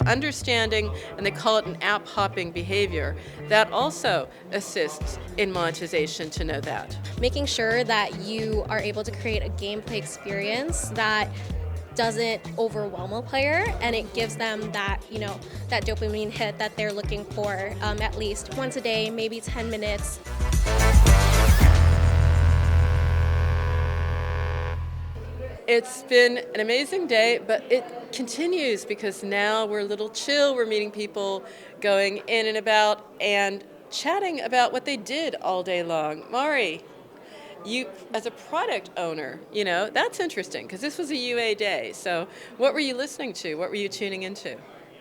understanding, and they call it an app hopping behavior, that also assists in monetization to know that. Making sure that you are able to create a gameplay experience that doesn't overwhelm a player and it gives them that that dopamine hit that they're looking for at least once a day, maybe 10 minutes. It's been an amazing day, but it continues because now we're a little chill. We're meeting people, going in and about, and chatting about what they did all day long. Mari, you, as a product owner, that's interesting because this was a UA day. So what were you listening to? What were you tuning into?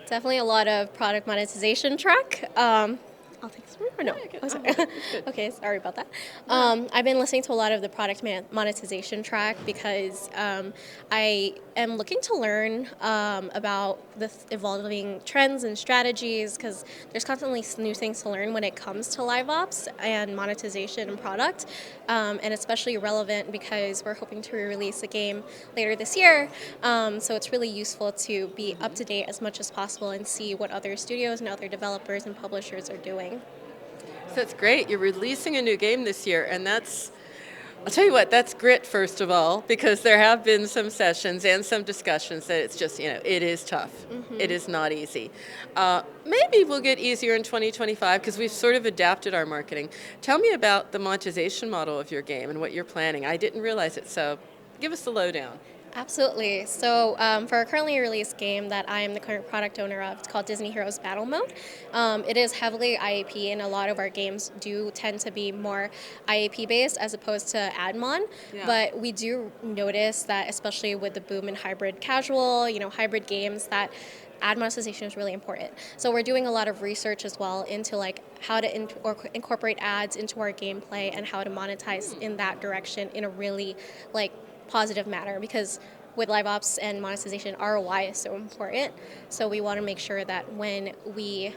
Definitely a lot of product monetization track. I'll take this one or no? Oh, sorry. Okay, sorry about that. I've been listening to a lot of the product monetization track because I am looking to learn about the evolving trends and strategies because there's constantly new things to learn when it comes to LiveOps and monetization and product, and especially relevant because we're hoping to release a game later this year. So it's really useful to be up to date as much as possible and see what other studios and other developers and publishers are doing. So it's great. You're releasing a new game this year, and I'll tell you what, that's grit, first of all, because there have been some sessions and some discussions that it's just, it is tough. Mm-hmm. It is not easy. Maybe we'll get easier in 2025 because we've sort of adapted our marketing. Tell me about the monetization model of your game and what you're planning. I didn't realize it, so give us the lowdown. Absolutely. So for a currently released game that I am the current product owner of, it's called Disney Heroes Battle Mode. It is heavily IAP, and a lot of our games do tend to be more IAP based as opposed to admon. Yeah. But we do notice that, especially with the boom in hybrid casual, hybrid games, that ad monetization is really important. So we're doing a lot of research as well into how to incorporate ads into our gameplay and how to monetize in that direction in a really positive manner, because with LiveOps and monetization, ROI is so important. So we want to make sure that when we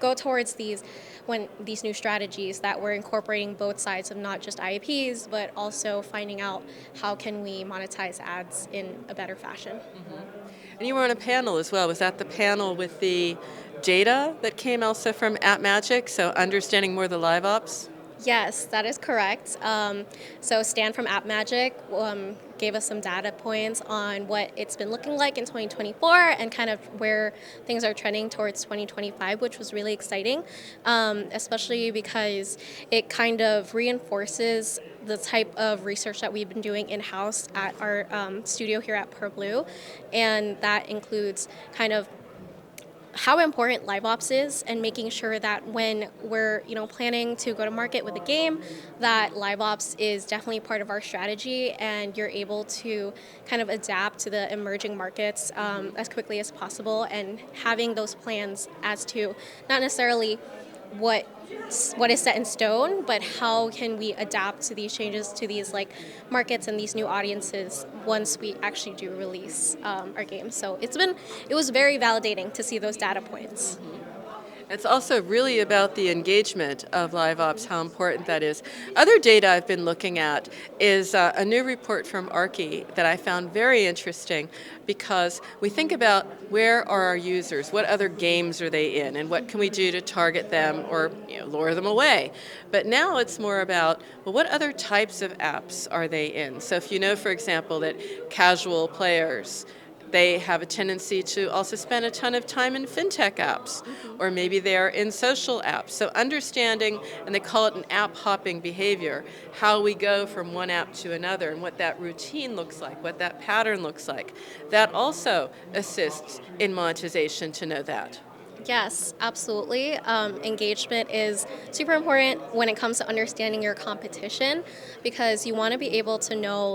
go towards these new strategies, that we're incorporating both sides of not just IAPs, but also finding out how can we monetize ads in a better fashion. Mm-hmm. And you were on a panel as well. Was that the panel with the data that came also from AppMagic, so understanding more the LiveOps? Yes, that is correct. So Stan from AppMagic gave us some data points on what it's been looking like in 2024 and kind of where things are trending towards 2025, which was really exciting, especially because it kind of reinforces the type of research that we've been doing in-house at our studio here at PerBlue, and that includes kind of how important LiveOps is and making sure that when we're planning to go to market with a game, that LiveOps is definitely part of our strategy and you're able to kind of adapt to the emerging markets as quickly as possible, and having those plans as to not necessarily what is set in stone, but how can we adapt to these changes, to these markets and these new audiences once we actually do release our game. So it was very validating to see those data points. It's also really about the engagement of LiveOps, how important that is. Other data I've been looking at is a new report from Archie that I found very interesting, because we think about where are our users, what other games are they in, and what can we do to target them or lure them away. But now it's more about, well, what other types of apps are they in? So if you know, for example, that casual players, they have a tendency to also spend a ton of time in fintech apps, or maybe they're in social apps. So understanding, and they call it an app hopping behavior, how we go from one app to another and what that routine looks like, what that pattern looks like, that also assists in monetization to know that. Yes, absolutely. Engagement is super important when it comes to understanding your competition, because you want to be able to know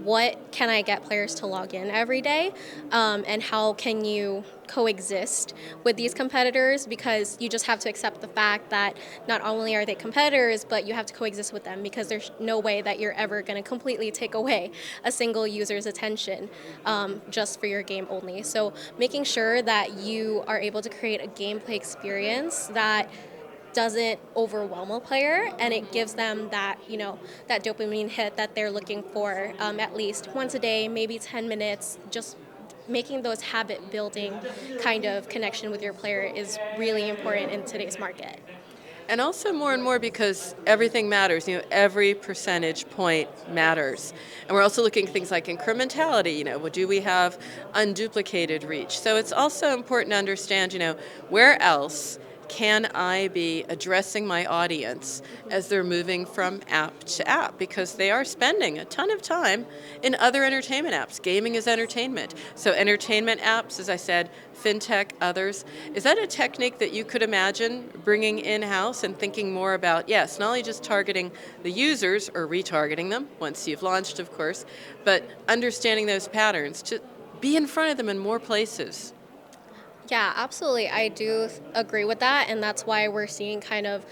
what can I get players to log in every day, and how can you coexist with these competitors, because you just have to accept the fact that not only are they competitors, but you have to coexist with them, because there's no way that you're ever going to completely take away a single user's attention just for your game only. So making sure that you are able to create a gameplay experience that doesn't overwhelm a player and it gives them that that dopamine hit that they're looking for at least once a day, maybe 10 minutes, just making those habit building kind of connection with your player is really important in today's market. And also more and more because everything matters, every percentage point matters. And we're also looking at things like incrementality, well, do we have unduplicated reach? So it's also important to understand, where else can I be addressing my audience as they're moving from app to app? Because they are spending a ton of time in other entertainment apps. Gaming is entertainment. So entertainment apps, as I said, fintech, others. Is that a technique that you could imagine bringing in-house and thinking more about, yes, not only just targeting the users or retargeting them, once you've launched, of course, but understanding those patterns to be in front of them in more places? Yeah, absolutely. I do agree with that, and that's why we're seeing kind of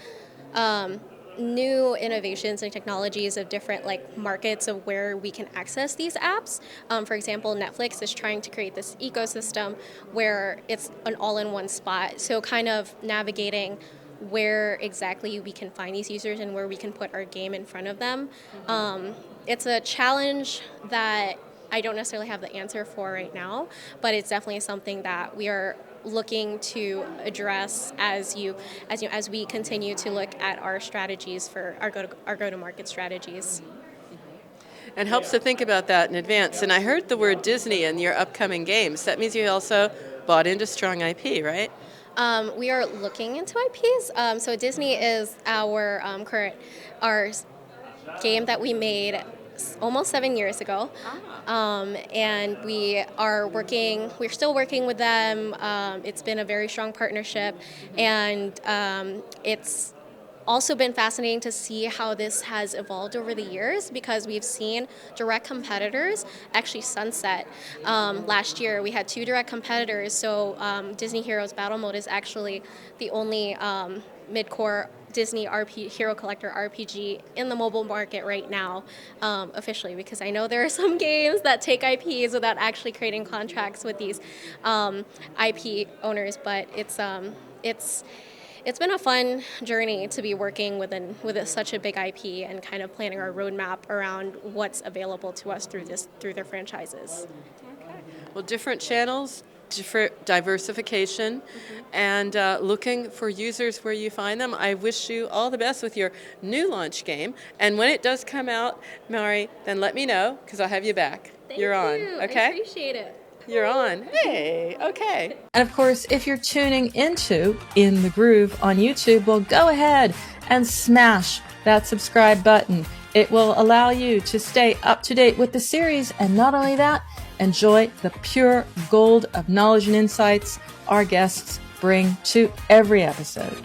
new innovations and technologies of different markets of where we can access these apps. For example, Netflix is trying to create this ecosystem where it's an all-in-one spot. So kind of navigating where exactly we can find these users and where we can put our game in front of them. It's a challenge that I don't necessarily have the answer for right now, but it's definitely something that we are looking to address as we continue to look at our strategies for our go-to-market strategies. And helps to think about that in advance. And I heard the word Disney in your upcoming games. That means you also bought into strong IP, right? We are looking into IPs. So Disney is our our game that we made almost 7 years ago, and we're still working with them. It's been a very strong partnership, and it's also been fascinating to see how this has evolved over the years, because we've seen direct competitors actually sunset. Last year we had 2 direct competitors, so Disney Heroes Battle Mode is actually the only mid-core Disney Hero Collector RPG in the mobile market right now, officially, because I know there are some games that take IPs without actually creating contracts with these IP owners, but it's been a fun journey to be working with such a big IP and kind of planning our roadmap around what's available to us through their franchises. Okay. Well, different channels, different diversification, and looking for users where you find them. I wish you all the best with your new launch game. And when it does come out, Mari, then let me know, because I'll have you back. You're on, okay? I appreciate it. You're on. Hey, okay. And of course, if you're tuning into In the Groove on YouTube, well, go ahead and smash that subscribe button. It will allow you to stay up to date with the series, and not only that, enjoy the pure gold of knowledge and insights our guests bring to every episode.